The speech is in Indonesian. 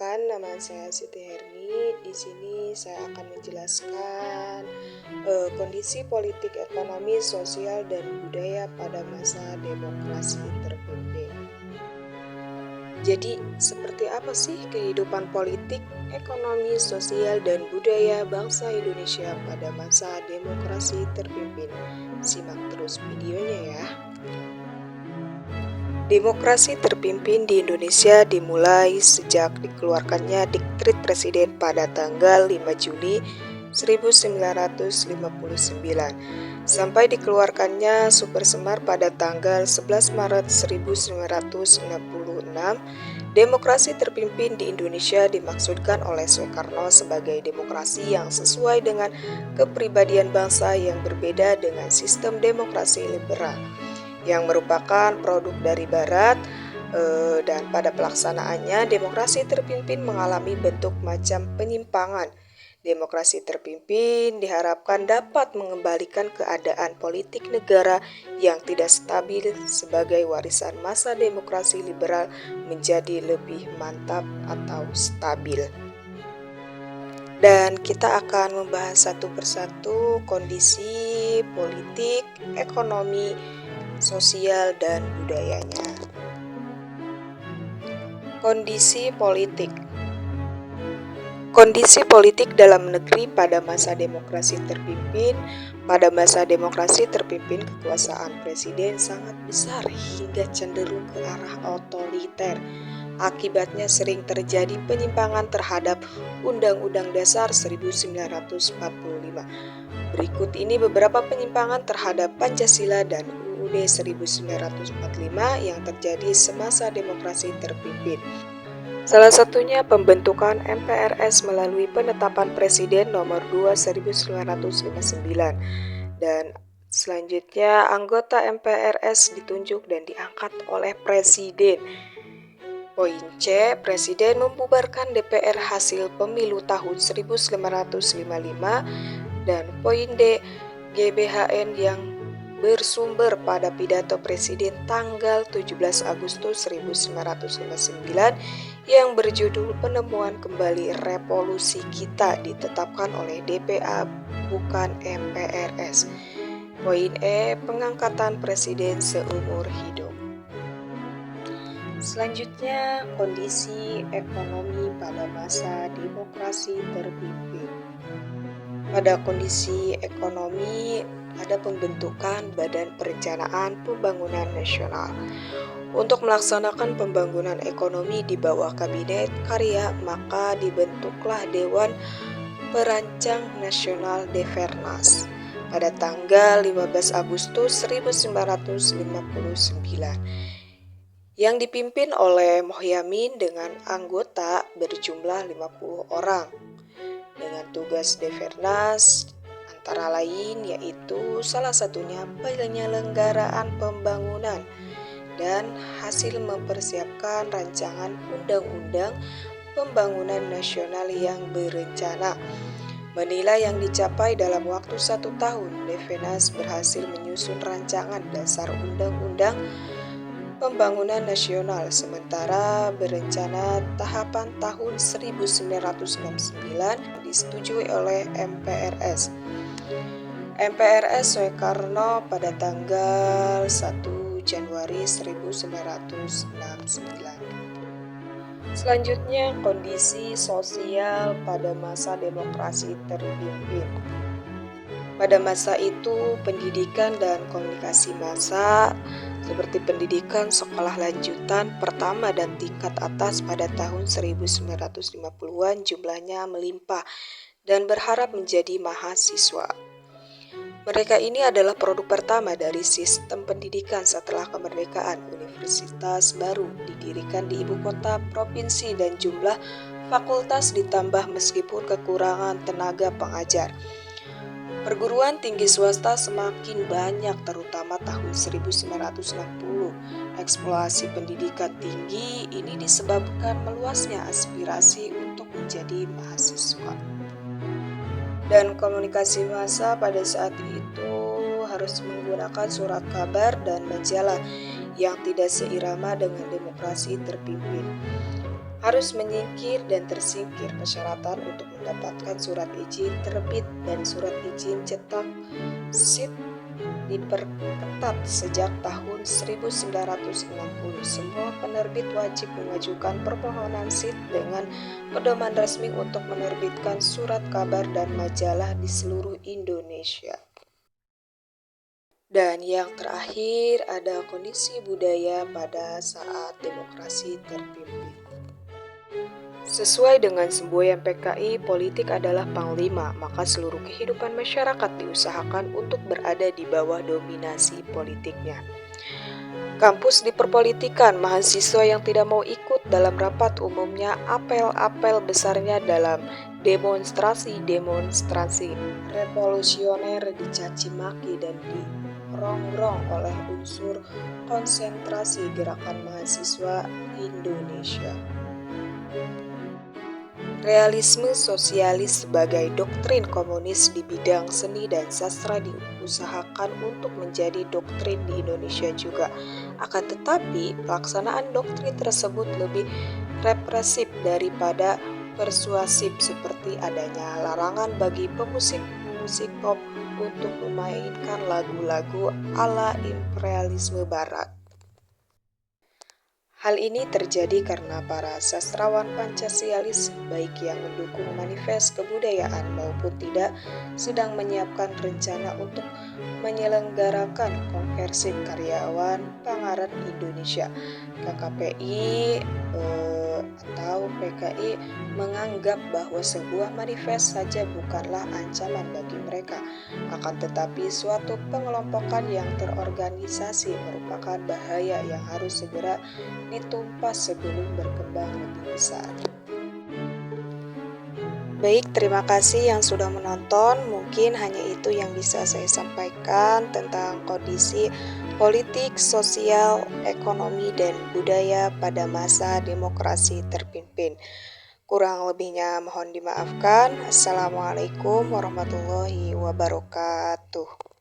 Perkenalkan, nama saya Siti Herni. Di sini saya akan menjelaskan kondisi politik, ekonomi, sosial, dan budaya pada masa demokrasi terpimpin. Jadi, seperti apa sih kehidupan politik, ekonomi, sosial, dan budaya bangsa Indonesia pada masa demokrasi terpimpin? Simak terus videonya ya. Demokrasi terpimpin di Indonesia dimulai sejak dikeluarkannya Dekret Presiden pada tanggal 5 Juli 1959 sampai dikeluarkannya Super Semar pada tanggal 11 Maret 1966. Demokrasi terpimpin di Indonesia dimaksudkan oleh Soekarno sebagai demokrasi yang sesuai dengan kepribadian bangsa yang berbeda dengan sistem demokrasi liberal yang merupakan produk dari Barat, dan pada pelaksanaannya demokrasi terpimpin mengalami bentuk macam penyimpangan. Demokrasi terpimpin diharapkan dapat mengembalikan keadaan politik negara yang tidak stabil sebagai warisan masa demokrasi liberal menjadi lebih mantap atau stabil. Dan kita akan membahas satu persatu kondisi politik, ekonomi, sosial, dan budayanya. Kondisi politik. Kondisi politik dalam negeri pada masa demokrasi terpimpin. Pada masa demokrasi terpimpin, kekuasaan presiden sangat besar hingga cenderung ke arah otoriter. Akibatnya sering terjadi penyimpangan terhadap Undang-Undang Dasar 1945. Berikut ini beberapa penyimpangan terhadap Pancasila dan UUD 1945 yang terjadi semasa demokrasi terpimpin. Salah satunya pembentukan MPRS melalui penetapan Presiden nomor 2 1959 dan selanjutnya anggota MPRS ditunjuk dan diangkat oleh Presiden. Poin C. Presiden membubarkan DPR hasil pemilu tahun 1955 dan poin D. GBHN yang bersumber pada pidato Presiden tanggal 17 Agustus 1959 yang berjudul Penemuan Kembali Revolusi Kita ditetapkan oleh DPA bukan MPRS. Poin E. Pengangkatan Presiden seumur hidup. Selanjutnya, kondisi ekonomi pada masa demokrasi terpimpin. Pada kondisi ekonomi, ada pembentukan Badan Perencanaan Pembangunan Nasional. Untuk melaksanakan pembangunan ekonomi di bawah Kabinet Karya, maka dibentuklah Dewan Perancang Nasional Devernas pada tanggal 15 Agustus 1959 yang dipimpin oleh Mohyamin dengan anggota berjumlah 50 orang. Dengan tugas Devernas antara lain yaitu salah satunya penyelenggaraan pembangunan dan hasil mempersiapkan rancangan undang-undang pembangunan nasional yang berencana. Menilai yang dicapai dalam waktu 1 tahun, Devernas berhasil menyusun rancangan dasar undang-undang pembangunan nasional, sementara berencana tahapan tahun 1969 disetujui oleh MPRS. MPRS Soekarno pada tanggal 1 Januari 1969. Selanjutnya, kondisi sosial pada masa demokrasi terpimpin. Pada masa itu, pendidikan dan komunikasi massa seperti pendidikan sekolah lanjutan pertama dan tingkat atas pada tahun 1950-an jumlahnya melimpah dan berharap menjadi mahasiswa. Mereka ini adalah produk pertama dari sistem pendidikan setelah kemerdekaan. Universitas baru didirikan di ibu kota provinsi dan jumlah fakultas ditambah meskipun kekurangan tenaga pengajar. Perguruan tinggi swasta semakin banyak terutama tahun 1960. Eksplorasi pendidikan tinggi ini disebabkan meluasnya aspirasi untuk menjadi mahasiswa. Dan komunikasi massa pada saat itu harus menggunakan surat kabar dan majalah yang tidak seirama dengan demokrasi terpimpin. harus menyingkir dan tersingkir persyaratan untuk mendapatkan surat izin terbit dan surat izin cetak SID diperketat sejak tahun 1960. Semua penerbit wajib mengajukan permohonan SID dengan pedoman resmi untuk menerbitkan surat kabar dan majalah di seluruh Indonesia. Dan yang terakhir ada kondisi budaya pada saat demokrasi terpimpin. Sesuai dengan semboyan PKI, politik adalah panglima, maka seluruh kehidupan masyarakat diusahakan untuk berada di bawah dominasi politiknya. Kampus diperpolitikan, mahasiswa yang tidak mau ikut dalam rapat umumnya apel-apel besarnya dalam demonstrasi revolusioner dicaci maki dan dirongrong oleh unsur konsentrasi gerakan mahasiswa Indonesia. Realisme sosialis sebagai doktrin komunis di bidang seni dan sastra diusahakan untuk menjadi doktrin di Indonesia juga. Akan tetapi, pelaksanaan doktrin tersebut lebih represif daripada persuasif, seperti adanya larangan bagi pemusik pop untuk memainkan lagu-lagu ala imperialisme barat. Hal ini terjadi karena para sastrawan Pancasialis, baik yang mendukung manifest kebudayaan maupun tidak, sedang menyiapkan rencana untuk menyelenggarakan konversi karyawan panganan Indonesia. KKPI atau PKI menganggap bahwa sebuah manifest saja bukanlah ancaman bagi mereka, akan tetapi suatu pengelompokan yang terorganisasi merupakan bahaya yang harus segera ditumpas sebelum berkembang lebih besar. Baik, terima kasih yang sudah menonton. Mungkin hanya itu yang bisa saya sampaikan tentang kondisi politik, sosial, ekonomi, dan budaya pada masa demokrasi terpimpin. Kurang lebihnya mohon dimaafkan. Assalamualaikum warahmatullahi wabarakatuh.